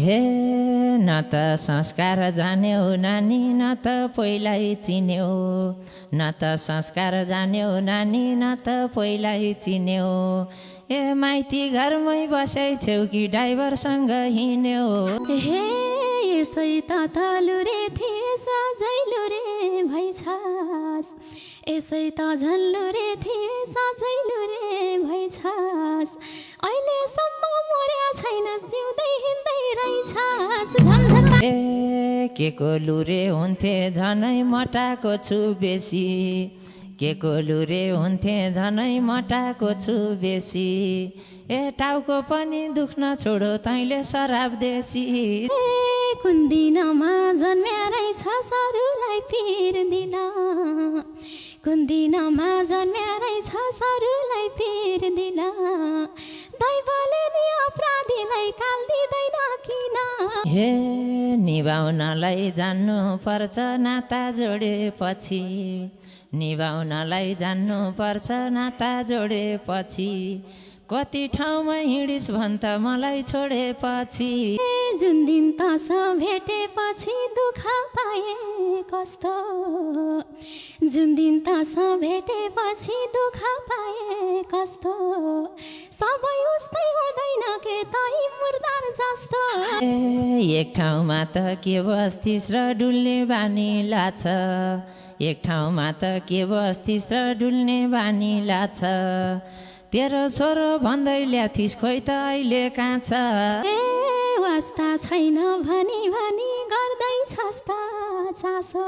हे न त संस्कार जान्यौ नानी न त पहिल्यै चिन्यौ न त संस्कार जान्यौ नानी न त पहिल्यै चिन्यौ ए माइती घरमै बसै छेउ कि ड्राइभरसँग हिँड्यौ हे यसै त तलुरे थिए सजैलो रे भइछास यसै त झल्लुरे थिए सजैलो रे भइछास अहिलेसम्म मर्या छैन जिउँदै हिँड्दै रहेछास ए के को लुरे हुन्थे झनै मटाको छु बेसी के को लुरे हुन्थे झनै मटाको छु बेसी ए टाउको पनि दुख्न छोडो तैँले शराब देसी कुन दिनमा जन्म्या रहेछ सरुलाई पिर दिन कुन दिनमा जन्म्या रहेछ सरुलाई पिर दिन दैवले नि अपराधीलाई काल दिँदैन किन हे निभाउनलाई जान्नु पर्छ नाता जोडेपछि निभाउनलाई जान्नु पर्छ नाता जोडेपछि कति ठाउँमा हिँडिस् भन्छ मलाई छोडेपछि जुन दिन तस भेटेपछि दुःख पाए कस्तो जुन दिन तस भेटेपछि दुःख पाए कस्तो सबै उस्तै हुँदैन के तै मुर्दार जस्तो एक ठाउँमा त के बस्थिस् र डुल्ने बानी लाछ एक ठाउँमा त के बस्थिस् र डुल्ने बानी लाछ तेरो छोरो भन्दै ल्याथिस् खोइ त अहिले कहाँ छ ए वास्ता छैन भनी भनी गर्दैछस् त चासो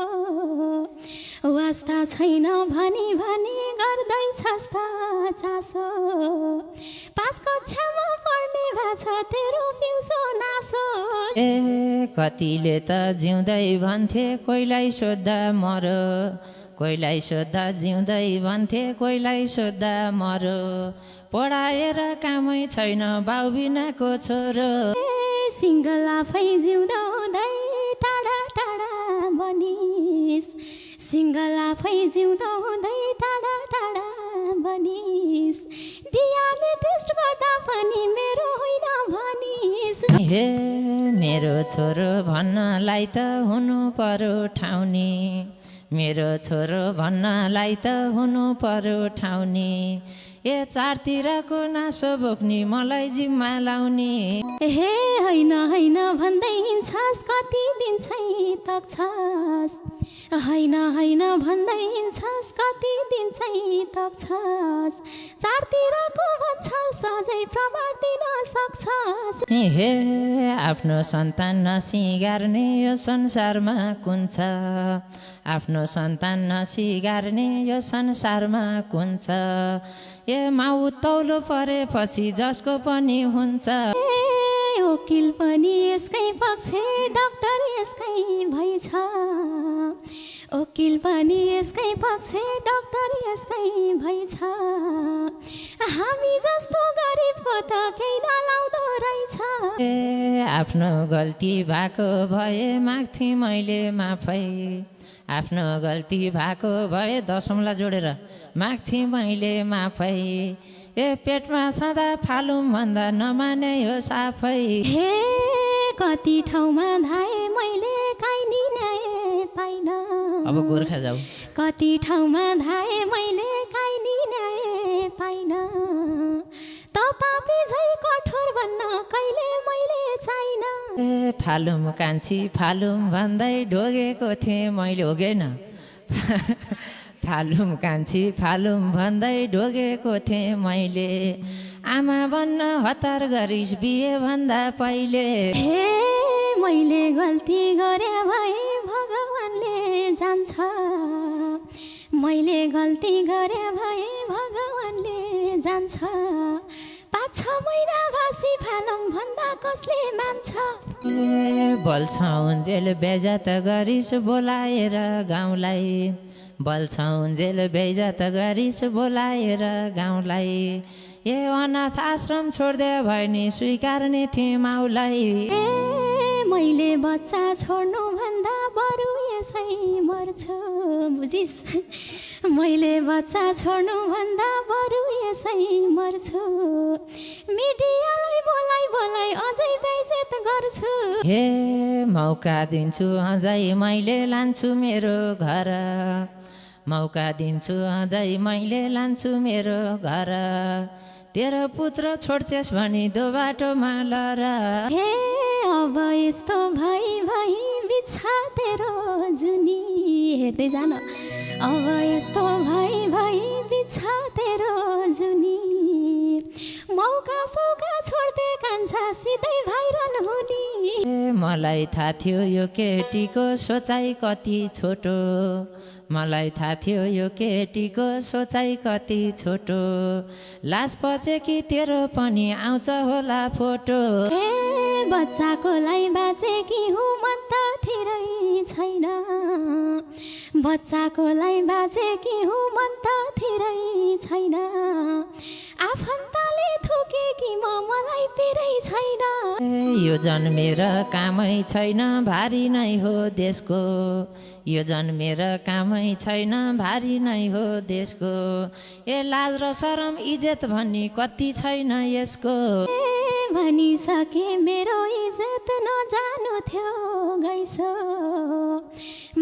वास्ता छैन भनी भनी गर्दैछस् त चासो 5 कक्षामा पढ्ने भएछ तेरो पिउसो नासो ए कतिले त जिउँदै भन्थे कोहीलाई सोद्धा मरो कोहीलाई सोद्धा जिउँदै भन्थे कोहीलाई सोद्धा मरो पढाएर कामै छैन बाउ बिनाको छोरो सिङ्गल आफै जिउँदा हुँदै टाढा टाढा बनिस् सिङ्गल आफै जिउँदा हुँदै टाढा टाढा बनिस् डियाले टेस्ट गर्दा पनि मेरो होइन भनिस् हे मेरो छोरो भन्नलाई त हुनु पर्यो ठाउनी मेरो छोरो भन्नलाई त हुनु पर्यो ठाउनी ए चारतिरको नासो बोक्ने मलाई जिम्मा लाउने हे होइन होइन भन्दै हिँड्छस् कति दिन चाहिँ तक्छस् होइन होइन भन्दै हिँड्छस् कति दिन चाहिँ तक्छस् चारतिरको भन्छस् सधैँ प्रमाण दिन सक्छस् हे आफ्नो सन्तान नसिगार्ने यो संसारमा कुन छ आफ्नो सन्तान नसिगार्ने यो संसारमा कुन छ ए माउ तौलो परेपछि जसको पनि हुन्छ वकिल पनि यसकै पक्ष डाक्टर यसकै भइछ वकिल पनि यसकै पक्ष डाक्टर यसकै भइछ हामी जस्तो गरिबको त केही नलाउँदो रहेछ ए आफ्नो गल्ती भएको भए माग्थेँ मैले माफै आफ्नो गल्ती भएको भए दशमलाई जोडेर माग्थेँ मैले माफै ए पेटमा छँदा फालुम भन्दा नमाने हो साफै हे कति ठाउँमा धाए मैले काहीँ न्याय पाइन अब गोर्खा जाऊ कति ठाउँमा धाए मैले काहीँ न्याय पाइन त पापी झै कठोर भन्न कहिले मैले चाहिन ए फालुम कान्छी फालुम भन्दै ढोगेको थिएँ मैले होगेन फालुम कान्छी फालुम भन्दै ढोगेको थिएँ मैले आमा बन्न हतार गरिस् बिहे भन्दा पहिले हे मैले गल्ती गरे भए भगवानले जान्छ मैले गल्ती गरे भए भगवानले जान्छ 5-6 महिना भासी फालम भन्दा कसले मान्छ ए बल्छौन्जेल बेजात गरिस् बोलाएर गाउँलाई बल्छौन्जेल बेजात गरिस् बोलाएर गाउँलाई ए अनाथ आश्रम छोड्दे भयो नि स्वीकार्ने थिएँ माउलाई ए मैले बच्चा छोड्नु भन्दा बरु यसै मर्छु बुझिस मैले बच्चा छोड्नु भन्दा बरु यसै मर्छु मिडियालाई बोलाइ बोलाइ अझै बेइज्जत गर्छु हे मौका दिन्छु अझै मैले लान्छु मेरो घर मौका दिन्छु अझै मैले लान्छु मेरो घर तेरो पुत्र छोड्छेस् भनी दो बाटोमा लर हे अब यस्तो भई भई बिछा तेरो जुनी हेर्दै जान अब यस्तो भई भई बिछा तेरो जुनी मौका सौका छोड्दै कान्छा सिधै भाइरल हुने मलाई थाहा थियो यो केटीको सोचाइ कति छोटो मलाई थाहा थियो यो केटीको सोचाइ कति छोटो लाज पछि कि तेरो पनि आउँछ होला फोटो ए बच्चाको लाई बाँचे कि हुँ मन त थिरै छैन बच्चाको लाई बाँचे कि हुँ मन त थिरै छैन आफन्तले थुके कि मलाई पिरै छैन यो जन्मेर कामै छैन भारी नै हो देशको यो जन्मेर कामै छैन भारी नै हो देशको ए लाज र शरम इज्जत भन्ने कति छैन यसको भनिसके मेरो इज्जत नजानु थियो गइस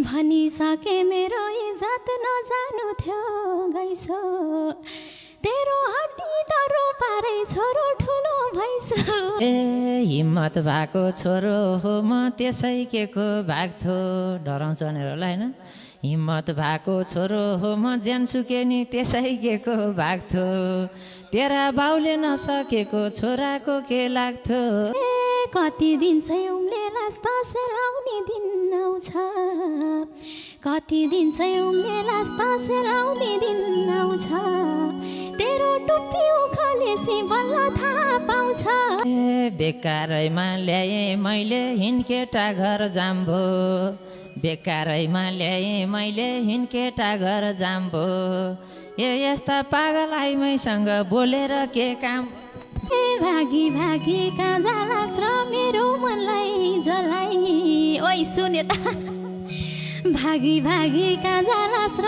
भनिसके मेरो इज्जत नजानु थियो गइस तेरो हड्डी तरो पारै छोरो ठुलो भइस ए हिम्मत भएको छोरो हो म त्यसै के को भाग्थो डराउँछ भनेर होला होइन हिम्मत भएको छोरो हो म ज्यान सुके नि त्यसै के को भाग्थो तेरा बाउले नसकेको छोराको के लाग्थो ए कति दिन चाहिँ उम्लेलास् त सेलाउने दिन आउँछ कति दिन चाहिँ उम्लेलास् त सेलाउने दिन आउँछ तेरो टुप्पी उखालेसी बल्ल थाहा पाउँछ ए बेकारैमा ल्याए मैले हिँडकेटा घर जाम्भो बेकारैमा ल्याए मैले हिँडकेटा घर जाम्भो ए यस्ता पागल आइमैसँग बोलेर के काम ए भागी भागी कहाँ जालास् र मेरो मनलाई जलाई ओइ सुने त भागी भागी कहाँ जालास्